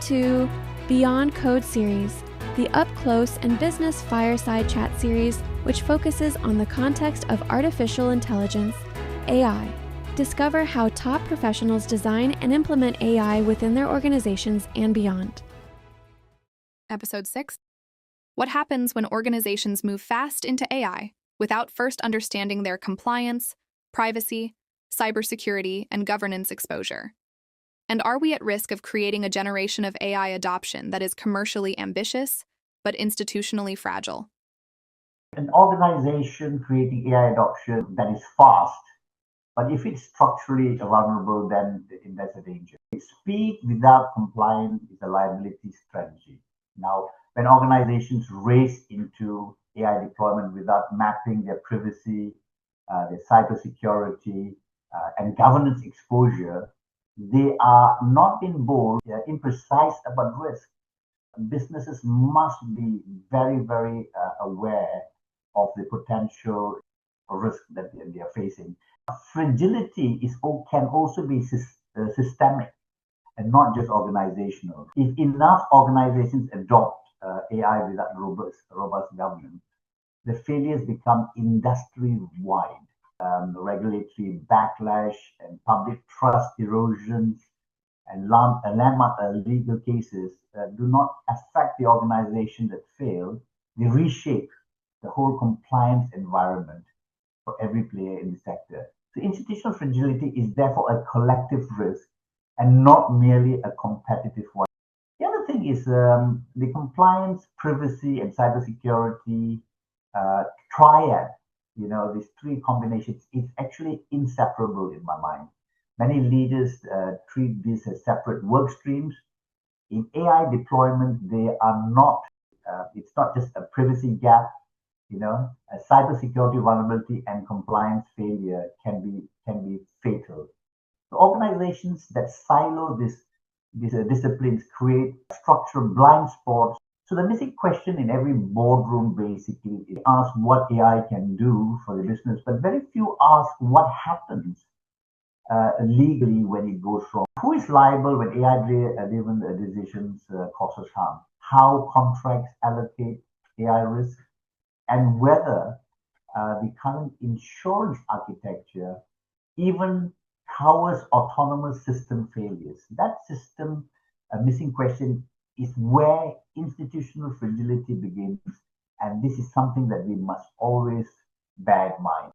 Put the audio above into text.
to Beyond Code series, the up-close and business fireside chat series which focuses on the context of artificial intelligence, AI. Discover how top professionals design and implement AI within their organizations and beyond. Episode 6. What happens when organizations move fast into AI without first understanding their compliance, privacy, cybersecurity, and governance exposure? And are we at risk of creating a generation of AI adoption that is commercially ambitious, but institutionally fragile? An organization creating AI adoption that is fast, but if it's structurally vulnerable, then that's a danger. Speed without compliance is a liability strategy. Now, when organizations race into AI deployment without mapping their privacy, their cybersecurity, and governance exposure, they are not being bold, they are imprecise about risk. Businesses must be very, very aware of the potential risk that they are facing. Fragility can also be systemic and not just organizational. If enough organizations adopt AI without robust governance, the failures become industry-wide. Regulatory backlash and public trust erosions and landmark legal cases do not affect the organization that failed. They reshape the whole compliance environment for every player in the sector. So institutional fragility is therefore a collective risk and not merely a competitive one. The other thing is the compliance, privacy, and cybersecurity triad. These three combinations is actually inseparable in my mind. Many leaders treat these as separate work streams. In AI deployment, they are not. It's not just a privacy gap. A cybersecurity vulnerability and compliance failure can be fatal. So organizations that silo these disciplines create structural blind spots. So the missing question in every boardroom basically is ask what AI can do for the business, but very few ask what happens legally when it goes wrong. Who is liable when AI-driven decisions cause us harm? How contracts allocate AI risk? And whether the current insurance architecture even covers autonomous system failures. That system missing question is where institutional fragility begins, and this is something that we must always bear in mind.